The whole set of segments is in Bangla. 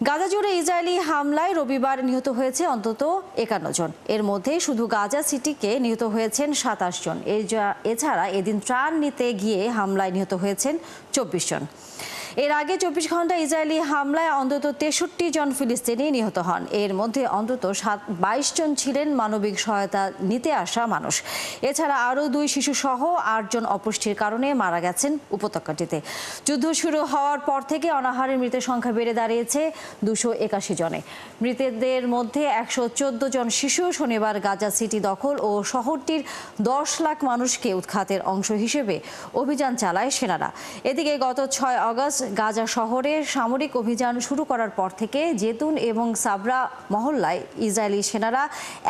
গাজা জুড়ে ইসরায়েলি হামলায় রবিবার নিহত হয়েছে অন্তত ৫১ জন। এর মধ্যে শুধু গাজা সিটিকে নিহত হয়েছেন ২৭ জন। এছাড়া এদিন ত্রাণ নিতে গিয়ে হামলায় নিহত হয়েছেন ২৪ জন। এর আগে ২৪ ঘন্টা ইসরায়েলি হামলায় অন্তত ৬৩ জন ফিলিস্তিনি নিহত হন। এর মধ্যে অন্তত ২২ জন ছিলেন মানবিক সহায়তা নিতে আসা মানুষ। এছাড়া আরও ২ শিশু সহ ৮ জন অপুষ্টির কারণে মারা গেছেন উপত্যকাটিতে। যুদ্ধ শুরু হওয়ার পর থেকে অনাহারে মৃতের সংখ্যা বেড়ে দাঁড়িয়েছে ২৮১ জনে। মৃতদের মধ্যে ১১৪ জন শিশু। শনিবার গাজা সিটি দখল ও শহরটির ১০ লাখ মানুষকে উৎখাতের অংশ হিসেবে অভিযান চালায় সেনারা। এদিকে গত ৬ আগস্ট গাজা শহরে সামরিক অভিযান শুরু করার পর থেকে জেতুন এবং সাবরা মহল্লায় ইসরায়েলি সেনারা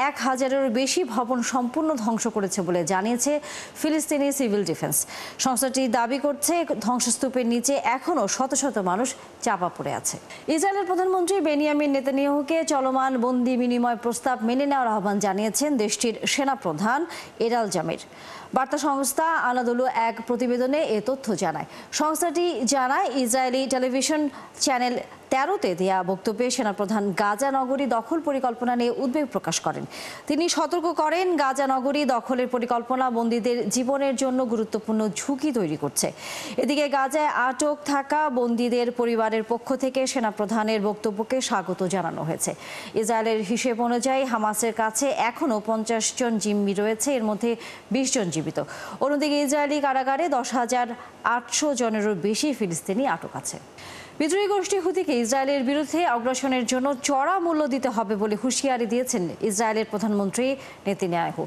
১,০০০-এরও বেশি ভবন সম্পূর্ণ ধ্বংস করেছে বলে জানিয়েছে ফিলিস্তিনি সিভিল ডিফেন্স। সংস্থাটি দাবি করছে ধ্বংসস্তূপের নিচে এখনও শত শত মানুষ চাপা পড়ে আছে। ইসরায়েলের প্রধানমন্ত্রী বেনিয়ামিন নেতানিয়াহুকে চলমান বন্দি বিনিময় প্রস্তাব মেনে নেওয়ার আহ্বান জানিয়েছেন দেশটির সেনাপ্রধান এরাল জামির। বার্তা সংস্থা আনাদোলু এক প্রতিবেদনে এ তথ্য জানায়। সংস্থাটি জানায়, ইসরায়েলি টেলিভিশন চ্যানেল ১৩-তে দেয়া বক্তব্যে সেনাপ্রধান গাজা নগরী দখল পরিকল্পনা নিয়ে উদ্বেগ প্রকাশ করেন। তিনি সতর্ক করেন, গাজা নগরী দখলের পরিকল্পনা বন্দীদের জীবনের জন্য গুরুত্বপূর্ণ ঝুঁকি তৈরি করছে। এদিকে গাজায় আটক থাকা বন্দীদের পরিবারের পক্ষ থেকে সেনাপ্রধানের বক্তব্যকে স্বাগত জানানো হয়েছে। ইসরায়েলের হিসেব অনুযায়ী হামাসের কাছে এখনও ৫০ জন জিম্মি রয়েছে, এর মধ্যে ২০ জন জীবিত। অন্যদিকে ইসরায়েলি কারাগারে ১০,৮০০ জনেরও বেশি ফিলিস্তিনি আটক আছে। বিদ্রোহী গোষ্ঠী হুতিকে ইসরায়েলের বিরুদ্ধে অগ্রাসনের জন্য চড়া মূল্য দিতে হবে বলে হুঁশিয়ারি দিয়েছেন ইসরায়েলের প্রধানমন্ত্রী নেতানিয়াহু।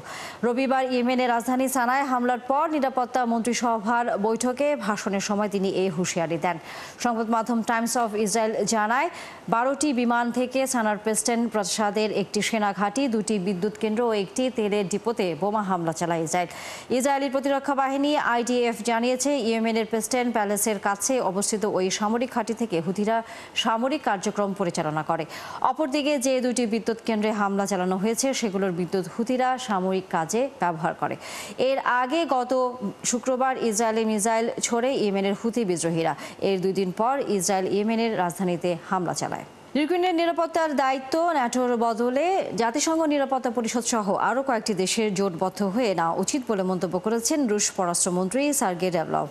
রবিবার ইয়েমেনের রাজধানী সানায় হামলার পর নিরাপত্তা মন্ত্রিসভার বৈঠকে ভাষণের সময় তিনি এই হুঁশিয়ারি দেন। সংবাদ মাধ্যম টাইমস অফ ইসরায়েল জানায়, ১২টি বিমান থেকে সানার প্রেস্টেন প্রাসাদের একটি সেনা ঘাঁটি, ২টি বিদ্যুৎ কেন্দ্র ও একটি তেলের ডিপোতে বোমা হামলা চালায় ইসরায়েল। ইসরায়েলি প্রতিরক্ষা বাহিনী IDF জানিয়েছে, ইয়েমেনের প্রেস্টেন প্যালেসের কাছে অবস্থিত ওই সামরিক ঘাঁটি থেকে হুতিরা সামরিক কার্যক্রম পরিচালনা করে। অপরদিকে যে ২টি বিদ্যুৎ কেন্দ্রে হামলা চালানো হয়েছে সেগুলোর বিদ্যুৎ হুতিরা সামরিক কাজে ব্যবহার করে। এর আগে গত শুক্রবার ইসরায়েলে মিসাইল ছোড়ে ইয়েমেনের হুতি বিদ্রোহীরা। এর ২ দিন পর ইসরায়েল ইয়েমেনের রাজধানীতে হামলা চালায়। ইউক্রেনের নিরাপত্তার দায়িত্ব ন্যাটোর বদলে জাতিসংঘ নিরাপত্তা পরিষদ সহ আরও কয়েকটি দেশের জোটবদ্ধ হয়ে নেওয়া উচিত বলে মন্তব্য করেছেন রুশ পররাষ্ট্রমন্ত্রী সার্গেই লাভরভ।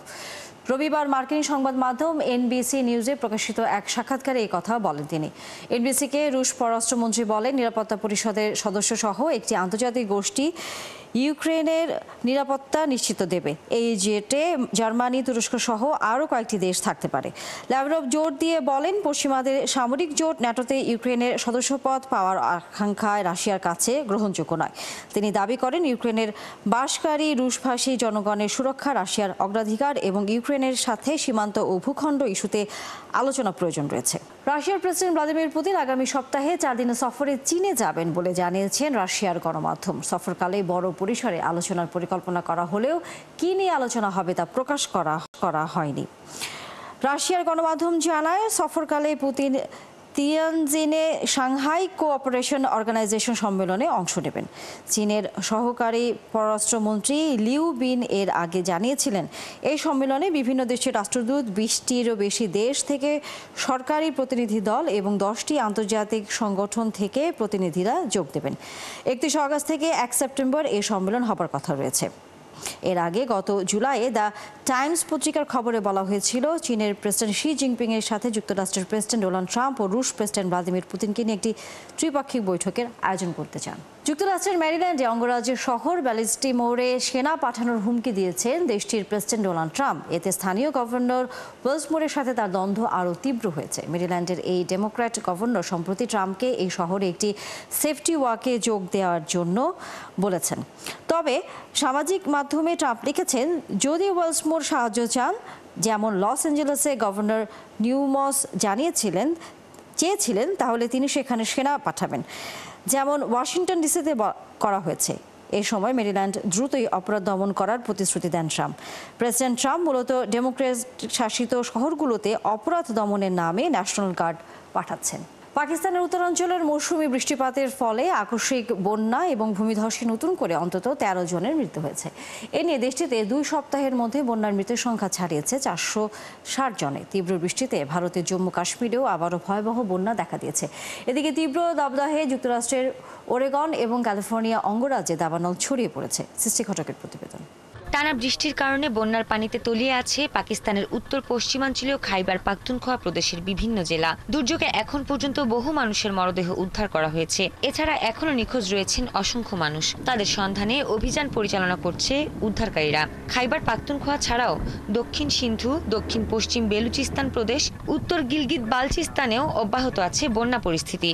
রবিবার মার্কিন সংবাদ মাধ্যম NBC নিউজে প্রকাশিত এক সাক্ষাৎকারে এই কথা বলেন তিনি। NBCকে রুশ পররাষ্ট্রমন্ত্রী বলেন, নিরাপত্তা পরিষদের সদস্য সহ একটি আন্তর্জাতিক গোষ্ঠী ইউক্রেনের নিরাপত্তা নিশ্চিত দেবে। এই জেটে জার্মানি, তুরস্ক সহ আরও কয়েকটি দেশ থাকতে পারে। লাভরভ জোর দিয়ে বলেন, পশ্চিমাদের সামরিক জোট ন্যাটোতে ইউক্রেনের সদস্যপদ পাওয়ার আকাঙ্ক্ষায় রাশিয়ার কাছে গ্রহণযোগ্য নয়। তিনি দাবি করেন, ইউক্রেনের বাসকারী রুশভাষী জনগণের সুরক্ষা রাশিয়ার অগ্রাধিকার এবং ইউক্রেনের সাথে সীমান্ত ও ভূখণ্ড ইস্যুতে আলোচনা প্রয়োজন রয়েছে। রাশিয়ার প্রেসিডেন্ট ভ্লাদিমির পুতিন আগামী সপ্তাহে ৪ দিনের সফরে চীনে যাবেন বলে জানিয়েছেন রাশিয়ার গণমাধ্যম। সফরকালে বড় পরিসরে আলোচনার পরিকল্পনা করা হলেও কী নিয়ে আলোচনা হবে তা প্রকাশ করা হয়নি। রাশিয়ার গণমাধ্যম জানায়, সফরকালে পুতিন তিয়ানজিনে সাংহাই কোঅপারেশন অর্গানাইজেশন সম্মেলনে অংশ নেবেন। চীনের সহকারী পররাষ্ট্রমন্ত্রী লিউ বিন এর আগে জানিয়েছিলেন, এই সম্মেলনে বিভিন্ন দেশের রাষ্ট্রদূত, ২০টিরও বেশি দেশ থেকে সরকারি প্রতিনিধি দল এবং 10টি আন্তর্জাতিক সংগঠন থেকে প্রতিনিধিরা যোগ দেবেন। ৩১ আগস্ট থেকে ১ সেপ্টেম্বর এই সম্মেলন হবার কথা রয়েছে। এর আগে গত জুলাইয়ে দ্য টাইমস পত্রিকার খবরে বলা হয়েছিল, চীনের প্রেসিডেন্ট শি জিনপিং এর সাথে যুক্তরাষ্ট্রের প্রেসিডেন্ট ডোনাল্ড ট্রাম্প ও রুশ প্রেসিডেন্ট ভ্লাদিমির পুতিনকে নিয়ে একটি ত্রিপাক্ষিক বৈঠকের আয়োজন করতে চান। যুক্তরাষ্ট্রের ম্যারিল্যান্ডে অঙ্গরাজ্যের শহর ব্যালিস্টিমোরে সেনা পাঠানোর হুমকি দিয়েছেন দেশটির প্রেসিডেন্ট ডোনাল্ড ট্রাম্প। এতে স্থানীয় গভর্নর ওয়েলসমোরের সাথে তার দ্বন্দ্ব আরও তীব্র হয়েছে। মেরিল্যান্ডের এই ডেমোক্র্যাট গভর্নর সম্প্রতি ট্রাম্পকে এই শহরে একটি সেফটি ওয়াকে যোগ দেওয়ার জন্য বলেছেন। তবে সামাজিক মাধ্যমে ট্রাম্প লিখেছেন, যদি ওয়েলসমোর সাহায্য চান, যেমন লস অ্যাঞ্জেলেসে গভর্নর নিউমস চেয়েছিলেন, তাহলে তিনি সেখানে সেনা পাঠাবেন, যেমন ওয়াশিংটন ডিসিতে করা হয়েছে। এই সময় মেরিল্যান্ড দ্রুতই অপরাধ দমন করার প্রতিশ্রুতি দেন ট্রাম্প। প্রেসিডেন্ট ট্রাম্প মূলত ডেমোক্র্যাট শাসিত শহরগুলোতে অপরাধ দমনের নামে ন্যাশনাল গার্ড পাঠাচ্ছেন। পাকিস্তানের উত্তরাঞ্চলের মৌসুমী বৃষ্টিপাতের ফলে আকস্মিক বন্যা এবং ভূমিধসে নতুন করে অন্তত 13 জনের মৃত্যু হয়েছে। এ নিয়ে দেশটিতে 2 সপ্তাহের মধ্যে বন্যার মৃতের সংখ্যা ছাড়িয়েছে 460 জনে। তীব্র বৃষ্টিতে ভারতের জম্মু কাশ্মীরেও আবারও ভয়াবহ বন্যা দেখা দিয়েছে। এদিকে তীব্র দাবদাহে যুক্তরাষ্ট্রের ওরেগন এবং ক্যালিফোর্নিয়া অঙ্গরাজ্যে দাবানল ছড়িয়ে পড়েছে। সৃষ্টি ঘটকের প্রতিবেদন। টানা বৃষ্টির কারণে বন্যার পানিতে তলিয়ে আছে পাকিস্তানের উত্তর পশ্চিমাঞ্চলীয় খাইবার পাখতুনখোয়া প্রদেশের বিভিন্ন জেলা। দুর্যোগে এখন পর্যন্ত বহু মানুষের মরদেহ উদ্ধার করা হয়েছে। এছাড়া এখনো নিখোঁজ রয়েছেন অসংখ্য মানুষ। তাদের সন্ধানে অভিযান পরিচালনা করছে উদ্ধারকারীরা। খাইবার পাখতুনখোয়া ছাড়াও দক্ষিণ সিন্ধু, দক্ষিণ পশ্চিম বেলুচিস্তান প্রদেশ, উত্তর গিলগিত বালচিস্তানেও অব্যাহত আছে বন্যা পরিস্থিতি।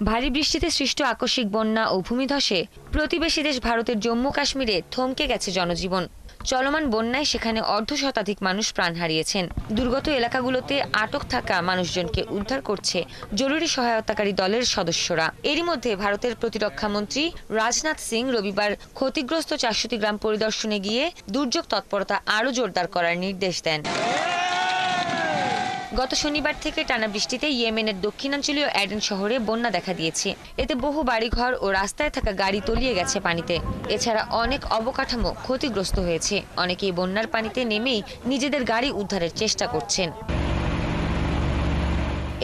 ভারী বৃষ্টিতে সৃষ্ট আকস্মিক বন্যা ও ভূমিধসে প্রতিবেশী দেশ ভারতের জম্মু কাশ্মীরে থমকে গেছে জনজীবন। চলমান বন্যায় সেখানে অর্ধশতাধিক মানুষ প্রাণ হারিয়েছেন। দুর্গত এলাকাগুলোতে আটক থাকা মানুষজনকে উদ্ধার করছে জরুরি সহায়তাকারী দলের সদস্যরা। এরই মধ্যে ভারতের প্রতিরক্ষা মন্ত্রী রাজনাথ সিং রবিবার ক্ষতিগ্রস্ত 400টি গ্রাম পরিদর্শনে গিয়ে দুর্যোগ তৎপরতা আরও জোরদার করার নির্দেশ দেন। গত শনিবার থেকে টানা বৃষ্টিতে ইয়েমেনের দক্ষিণাঞ্চলীয় অ্যাডেন শহরে বন্যা দেখা দিয়েছে। এতে বহু বাড়িঘর ও রাস্তায় থাকা গাড়ি তলিয়ে গেছে পানিতে। এছাড়া অনেক অবকাঠামো ক্ষতিগ্রস্ত হয়েছে। অনেকেই বন্যার পানিতে নেমেই নিজেদের গাড়ি উদ্ধারের চেষ্টা করছেন।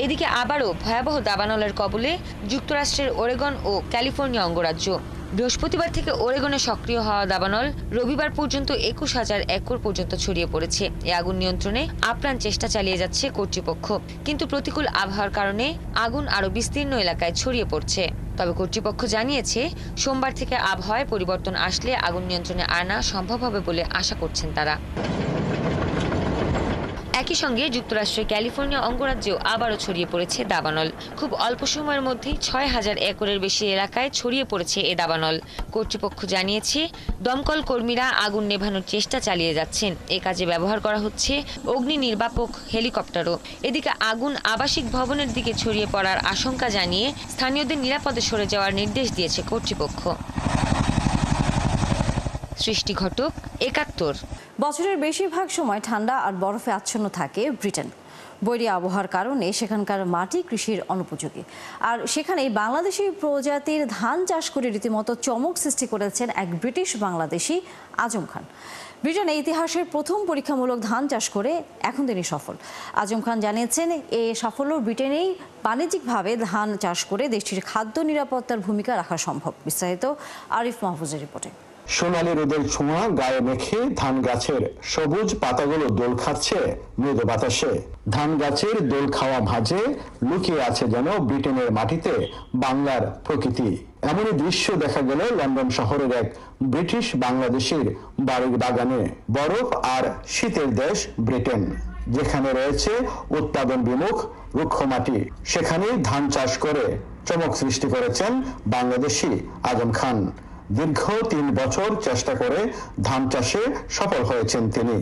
এদিকে আবারও ভয়াবহ দাবানলের কবলে যুক্তরাষ্ট্রের ওরেগন ও ক্যালিফোর্নিয়া অঙ্গরাজ্য। বৃহস্পতিবার থেকে ওরেগনে সক্রিয় হওয়া দাবানল রবিবার পর্যন্ত 21,000 একর পর্যন্ত ছড়িয়ে পড়েছে। এই আগুন নিয়ন্ত্রণে আপ্রাণ চেষ্টা চালিয়ে যাচ্ছে কর্তৃপক্ষ, কিন্তু প্রতিকূল আবহাওয়ার কারণে আগুন আরও বিস্তীর্ণ এলাকায় ছড়িয়ে পড়ছে। তবে কর্তৃপক্ষ জানিয়েছে সোমবার থেকে আবহাওয়ায় পরিবর্তন আসলে আগুন নিয়ন্ত্রণে আনা সম্ভব হবে বলে আশা করছেন তারা। একই সঙ্গে যুক্তরাষ্ট্রের ক্যালিফোর্নিয়া অঙ্গরাজ্যেও আবারও ছড়িয়ে পড়েছে দাবানল। খুব অল্প সময়ের মধ্যেই 6,000 একরের বেশি এলাকায় ছড়িয়ে পড়েছে এ দাবানল। কর্তৃপক্ষ জানিয়েছে দমকল কর্মীরা আগুন নেভানোর চেষ্টা চালিয়ে যাচ্ছেন। এ কাজে ব্যবহার করা হচ্ছে অগ্নি নির্বাপক হেলিকপ্টারও। এদিকে আগুন আবাসিক ভবনের দিকে ছড়িয়ে পড়ার আশঙ্কা জানিয়ে স্থানীয়দের নিরাপদে সরে যাওয়ার নির্দেশ দিয়েছে কর্তৃপক্ষ। সৃষ্টি ঘটক, 71। বছরের বেশিরভাগ সময় ঠান্ডা আর বরফে আচ্ছন্ন থাকে ব্রিটেন। বৈরী আবহাওয়ার কারণে সেখানকার মাটি কৃষির অনুপযোগী। আর সেখানেই বাংলাদেশি প্রজাতির ধান চাষ করে রীতিমতো চমক সৃষ্টি করেছেন এক ব্রিটিশ বাংলাদেশি আজম খান। ব্রিটেনে ইতিহাসের প্রথম পরীক্ষামূলক ধান চাষ করে এখন তিনি সফল। আজম খান জানিয়েছেন এই সাফল্য ব্রিটেনেই বাণিজ্যিকভাবে ধান চাষ করে দেশটির খাদ্য নিরাপত্তার ভূমিকা রাখা সম্ভব। বিস্তারিত আরিফ মাহফুজের রিপোর্টে। সোনালী রোদের ছোঁয়া গায়ে মেখে ধান গাছের সবুজ পাতাগুলো দোল খাচ্ছে মৃদু বাতাসে। ধান গাছের দোল খাওয়া ভাঁজে লুকিয়ে আছে যেন ব্রিটেনের মাটিতে বাংলার প্রকৃতি। এমনই দৃশ্য দেখা গেল লন্ডন শহরের এক ব্রিটিশ বাংলাদেশির বাড়ির বাগানে। বরফ আর শীতের দেশ ব্রিটেন, যেখানে রয়েছে উৎপাদন বিমুখ রুক্ষ মাটি, সেখানেই ধান চাষ করে চমক সৃষ্টি করেছেন বাংলাদেশি আজম খান। দীর্ঘ 3 বছর চেষ্টা করে ধান চাষে সফল হয়েছেন তিনি।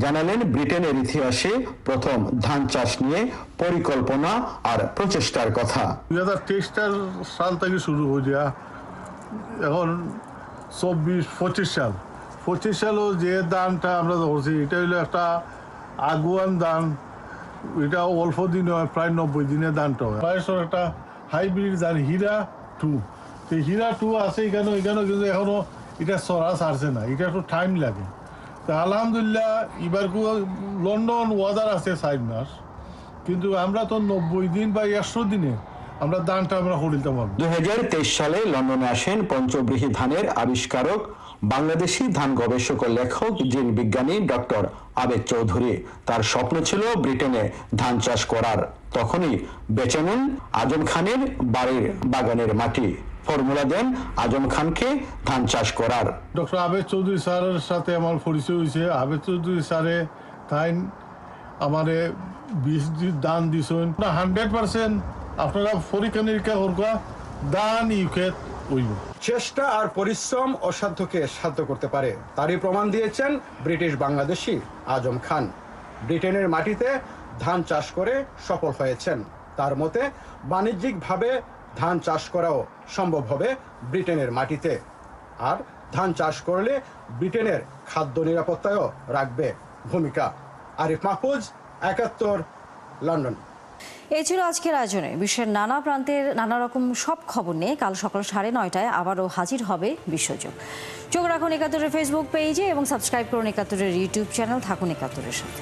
জানালেন ব্রিটেনের ইতিহাসে প্রথম ধান চাষ নিয়ে পরিকল্পনা আর প্রচেষ্টার কথা। 2023 সাল থেকে শুরু হয়ে যা এখন 25 সালও যে ধানটা আমরা ধরছি এটা হলো একটা আগুয়ান ধান। এটা অল্প দিন হয়, প্রায় 90 দিনের ধানটা হয়। প্রায় একটা হাইব্রিড ধান হীরা 2। সেই হীরা 2 আছে এখানেও কিন্তু এখনো এটা সরা ছাড়ছে না, এটা একটু টাইম লাগে। তা আলহামদুলিল্লাহ এবার লন্ডন ওয়াদার আছে 4 মাস, কিন্তু আমরা তো 90 দিন বা 100 দিনে আমরা ধানটা আমরা হরিতে পারবো। 2023 সালে লন্ডনে আসেন পঞ্চব্রীহি ধানের আবিষ্কারক, বাংলাদেশি ধান গবেষক ও লেখক জিন বিজ্ঞানী ডক্টর আবেদ চৌধুরী। তার স্বপ্ন ছিল ব্রিটেনে ধান চাষ করার। তখনই বেছে নেন আজম খানের বাড়ির বাগানের মাটি। ফর্মুলা দেন আজম খানকে ধান চাষ করার। ডক্টর আবেদ চৌধুরী স্যারের সাথে আমার পরিচয় হয়েছে। আবেদ চৌধুরী স্যারে তাই আমারে বীজ দান দিছেন। 100% আপনারা পরীক্ষা নিরীক্ষা করবা দান ইউকেট হইব। চেষ্টা আর পরিশ্রম অসাধ্যকে সাধ্য করতে পারে, তারই প্রমাণ দিয়েছেন ব্রিটিশ বাংলাদেশি আজম খান। ব্রিটেনের মাটিতে ধান চাষ করে সফল হয়েছেন। তার মতে বাণিজ্যিকভাবে ধান চাষ করাও সম্ভব হবে ব্রিটেনের মাটিতে। আর ধান চাষ করলে ব্রিটেনের খাদ্য নিরাপত্তায়ও রাখবে ভূমিকা। আরিফ মাহফুজ, 71, লন্ডন। এই ছিল আজকের আয়োজনে। বিশ্বের নানা প্রান্তের নানা রকম সব খবর নিয়ে কাল সকাল 9:30টায় আবারও হাজির হবে বিশ্বযোগ। চোখ রাখুন ৭১-এর ফেসবুক পেজে এবং সাবস্ক্রাইব করুন ৭১-এর ইউটিউব চ্যানেল। থাকুন ৭১-এর সাথে।